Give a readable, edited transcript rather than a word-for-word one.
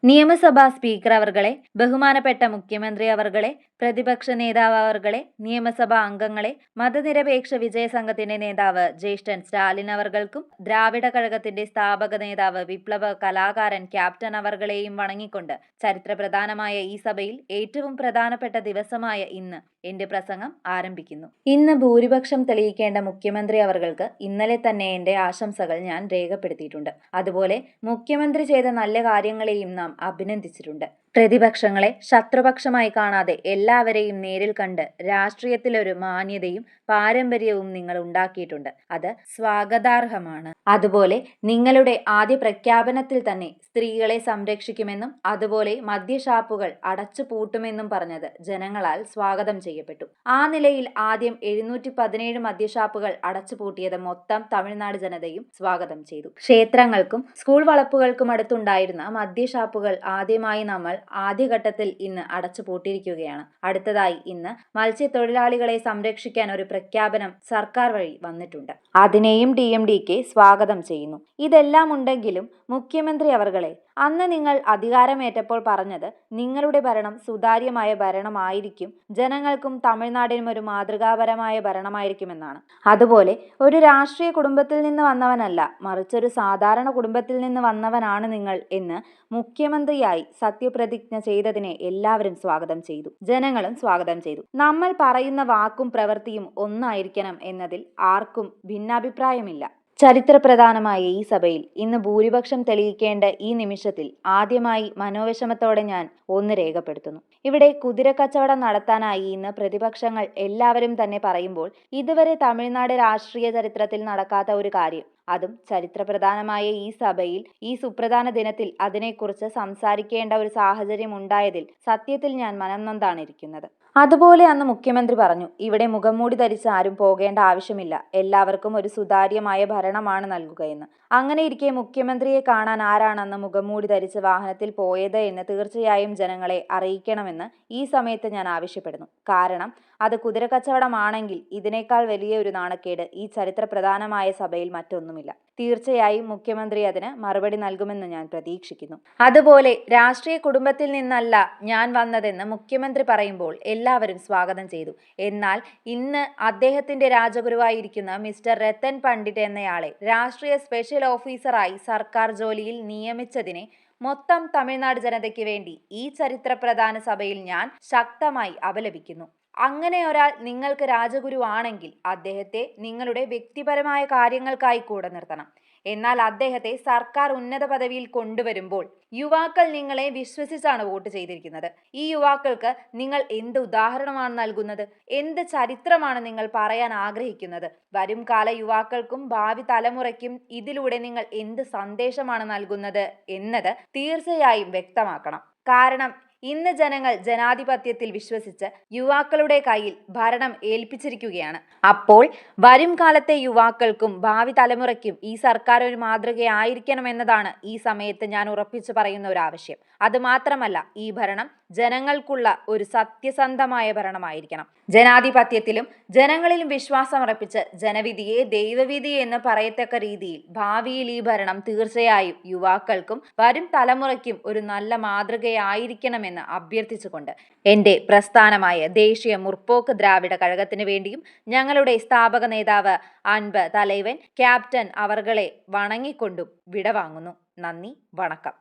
നിയമസഭാ സ്പീക്കർ അവർകളെ, ബഹുമാനപ്പെട്ട മുഖ്യമന്ത്രി അവർകളെ, പ്രതിപക്ഷ നേതാവ് അവർകളെ, നിയമസഭാ അംഗങ്ങളെ, മതനിരപേക്ഷ വിജയ സംഘത്തിന്റെ നേതാവ് ജ്യേഷ്ഠൻ സ്റ്റാലിൻ അവർകൾക്കും ദ്രാവിഡ കഴകത്തിന്റെ സ്ഥാപക നേതാവ് വിപ്ലവ കലാകാരൻ ക്യാപ്റ്റൻ അവർകളെയും വണങ്ങിക്കൊണ്ട് ചരിത്രപ്രധാനമായ ഈ സഭയിൽ ഏറ്റവും പ്രധാനപ്പെട്ട ദിവസമായ ഇന്ന് എന്റെ പ്രസംഗം ആരംഭിക്കുന്നു. ഇന്ന് ഭൂരിപക്ഷം തെളിയിക്കേണ്ട മുഖ്യമന്ത്രി അവർകൾക്ക് ഇന്നലെ തന്നെ എന്റെ ആശംസകൾ ഞാൻ രേഖപ്പെടുത്തിയിട്ടുണ്ട്. അതുപോലെ മുഖ്യമന്ത്രി ചെയ്ത നല്ല കാര്യങ്ങളെയും നാം അഭിനന്ദിച്ചിട്ടുണ്ട്. പ്രതിപക്ഷങ്ങളെ ശത്രുപക്ഷമായി കാണാതെ എല്ലാവരെയും നേരിൽ കണ്ട് രാഷ്ട്രീയത്തിലൊരു മാന്യതയും പാരമ്പര്യവും നിങ്ങൾ ഉണ്ടാക്കിയിട്ടുണ്ട്. അത് സ്വാഗതാർഹമാണ്. അതുപോലെ നിങ്ങളുടെ ആദ്യ പ്രഖ്യാപനത്തിൽ തന്നെ സ്ത്രീകളെ സംരക്ഷിക്കുമെന്നും അതുപോലെ മദ്യഷാപ്പുകൾ അടച്ചുപൂട്ടുമെന്നും പറഞ്ഞത് ജനങ്ങളാൽ സ്വാഗതം ചെയ്യപ്പെട്ടു. ആ നിലയിൽ ആദ്യം 717 മദ്യഷാപ്പുകൾ അടച്ചുപൂട്ടിയത് മൊത്തം തമിഴ്നാട് ജനതയും സ്വാഗതം ചെയ്തു. ക്ഷേത്രങ്ങൾക്കും സ്കൂൾ വളപ്പുകൾക്കും അടുത്തുണ്ടായിരുന്ന മദ്യഷാപ്പുകൾ ആദ്യമായി നമ്മൾ ആദ്യഘട്ടത്തിൽ ഇന്ന് അടച്ചുപൂട്ടിയിരിക്കുകയാണ്. അടുത്തതായി ഇന്ന് മത്സ്യത്തൊഴിലാളികളെ സംരക്ഷിക്കാൻ ഒരു പ്രഖ്യാപനം സർക്കാർ വഴി വന്നിട്ടുണ്ട്. അതിനെയും DMDK സ്വാഗതം ചെയ്യുന്നു. ഇതെല്ലാം ഉണ്ടെങ്കിലും മുഖ്യമന്ത്രി അവർകളെ, അന്ന് നിങ്ങൾ അധികാരമേറ്റപ്പോൾ പറഞ്ഞത് നിങ്ങളുടെ ഭരണം സുതാര്യമായ ഭരണമായിരിക്കും, ജനങ്ങൾക്കും തമിഴ്നാടിനും ഒരു മാതൃകാപരമായ ഭരണമായിരിക്കുമെന്നാണ്. അതുപോലെ ഒരു രാഷ്ട്രീയ കുടുംബത്തിൽ നിന്ന് വന്നവനല്ല, മറിച്ചൊരു സാധാരണ കുടുംബത്തിൽ നിന്ന് വന്നവനാണ് നിങ്ങൾ എന്ന് മുഖ്യമന്ത്രിയായി സത്യപ്രതിജ്ഞ ചെയ്തതിനെ എല്ലാവരും സ്വാഗതം ചെയ്തു. ജനങ്ങളും സ്വാഗതം ചെയ്തു. നമ്മൾ പറയുന്ന വാക്കും പ്രവൃത്തിയും ഒന്നായിരിക്കണം എന്നതിൽ ആർക്കും ഭിന്നാഭിപ്രായമില്ല. ചരിത്രപ്രധാനമായ ഈ സഭയിൽ ഇന്ന് ഭൂരിപക്ഷം തെളിയിക്കേണ്ട ഈ നിമിഷത്തിൽ ആദ്യമായി മനോവിഷമത്തോടെ ഞാൻ ഒന്ന് രേഖപ്പെടുത്തുന്നു. ഇവിടെ കുതിരക്കച്ചവടം നടത്താനായി ഇന്ന് പ്രതിപക്ഷങ്ങൾ എല്ലാവരും തന്നെ പറയുമ്പോൾ ഇതുവരെ തമിഴ്നാട് രാഷ്ട്രീയ ചരിത്രത്തിൽ നടക്കാത്ത ഒരു കാര്യം, അതും ചരിത്രപ്രധാനമായ ഈ സഭയിൽ ഈ സുപ്രധാന ദിനത്തിൽ അതിനെക്കുറിച്ച് സംസാരിക്കേണ്ട ഒരു സാഹചര്യം ഉണ്ടായതിൽ സത്യത്തിൽ ഞാൻ മനംനൊന്താണ് ഇരിക്കുന്നത്. അതുപോലെ അന്ന് മുഖ്യമന്ത്രി പറഞ്ഞു, ഇവിടെ മുഖംമൂടി ധരിച്ച് ആരും പോകേണ്ട ആവശ്യമില്ല, എല്ലാവർക്കും ഒരു സുതാര്യമായ ഭരണമാണ് നൽകുകയെന്ന്. അങ്ങനെയിരിക്കെ മുഖ്യമന്ത്രിയെ കാണാൻ ആരാണ് അന്ന് മുഖംമൂടി ധരിച്ച് വാഹനത്തിൽ പോയത് എന്ന് തീർച്ചയായും ജനങ്ങളെ അറിയിക്കണമെന്ന് ഈ സമയത്ത് ഞാൻ ആവശ്യപ്പെടുന്നു. കാരണം അത് കുതിരക്കച്ചവടമാണെങ്കിൽ ഇതിനേക്കാൾ വലിയ ഒരു നാണക്കേട് ഈ ചരിത്രപ്രധാനമായ സഭയിൽ മറ്റൊന്നുമില്ല. തീർച്ചയായും മുഖ്യമന്ത്രി അതിന് മറുപടി നൽകുമെന്ന് ഞാൻ പ്രതീക്ഷിക്കുന്നു. അതുപോലെ രാഷ്ട്രീയ കുടുംബത്തിൽ നിന്നല്ല ഞാൻ വന്നതെന്ന് മുഖ്യമന്ത്രി പറയുമ്പോൾ എല്ലാവരും സ്വാഗതം ചെയ്തു. എന്നാൽ ഇന്ന് അദ്ദേഹത്തിന്റെ രാജഗുരുവായിരിക്കുന്ന മിസ്റ്റർ രത്തൻ പണ്ഡിറ്റ് എന്നയാളെ രാഷ്ട്രീയ സ്പെഷ്യൽ ഓഫീസറായി സർക്കാർ ജോലിയിൽ നിയമിച്ചതിനെ മൊത്തം തമിഴ്നാട് ജനതയ്ക്ക് വേണ്ടി ഈ ചരിത്രപ്രധാന സഭയിൽ ഞാൻ ശക്തമായി അപലപിക്കുന്നു. അങ്ങനെ ഒരാൾ നിങ്ങൾക്ക് രാജഗുരു ആണെങ്കിൽ അദ്ദേഹത്തെ നിങ്ങളുടെ വ്യക്തിപരമായ കാര്യങ്ങൾക്കായി കൂടെ നിർത്തണം. എന്നാൽ അദ്ദേഹത്തെ സർക്കാർ ഉന്നത പദവിയിൽ കൊണ്ടുവരുമ്പോൾ യുവാക്കൾ നിങ്ങളെ വിശ്വസിച്ചാണ് വോട്ട് ചെയ്തിരിക്കുന്നത്. ഈ യുവാക്കൾക്ക് നിങ്ങൾ എന്ത് ഉദാഹരണമാണ് നൽകുന്നത്? എന്ത് ചരിത്രമാണ് നിങ്ങൾ പറയാൻ ആഗ്രഹിക്കുന്നത്? വരും കാല യുവാക്കൾക്കും ഭാവി തലമുറയ്ക്കും ഇതിലൂടെ നിങ്ങൾ എന്ത് സന്ദേശമാണ് നൽകുന്നത് എന്നത് തീർച്ചയായും വ്യക്തമാക്കണം. കാരണം ഇന്ന് ജനങ്ങൾ ജനാധിപത്യത്തിൽ വിശ്വസിച്ച് യുവാക്കളുടെ കയ്യിൽ ഭരണം ഏൽപ്പിച്ചിരിക്കുകയാണ്. അപ്പോൾ വരും കാലത്തെ യുവാക്കൾക്കും ഭാവി തലമുറയ്ക്കും ഈ സർക്കാർ ഒരു മാതൃകയായിരിക്കണമെന്നതാണ് ഈ സമയത്ത് ഞാൻ ഉറപ്പിച്ചു പറയുന്ന ഒരു ആവശ്യം. അതുമാത്രമല്ല, ഈ ഭരണം ജനങ്ങൾക്കുള്ള ഒരു സത്യസന്ധമായ ഭരണമായിരിക്കണം. ജനാധിപത്യത്തിലും ജനങ്ങളിലും വിശ്വാസമർപ്പിച്ച് ജനവിധിയെ ദൈവവിധി എന്ന് പറയത്തക്ക രീതിയിൽ ഭാവിയിൽ ഈ ഭരണം തീർച്ചയായും യുവാക്കൾക്കും വരും തലമുറയ്ക്കും ഒരു നല്ല മാതൃകയായിരിക്കണമെന്ന് അഭ്യർത്ഥിച്ചുകൊണ്ട് എന്റെ പ്രസ്ഥാനമായ ദേശീയ മുற்பോക്ക് ദ്രാവിഡ കഴകത്തിന് വേണ്ടിയും ഞങ്ങളുടെ സ്ഥാപക നേതാവ് അൻപ് തലൈവൻ ക്യാപ്റ്റൻ അവർകളെ വണങ്ങിക്കൊണ്ടും വിടവാങ്ങുന്നു. നന്ദി, വണക്കം.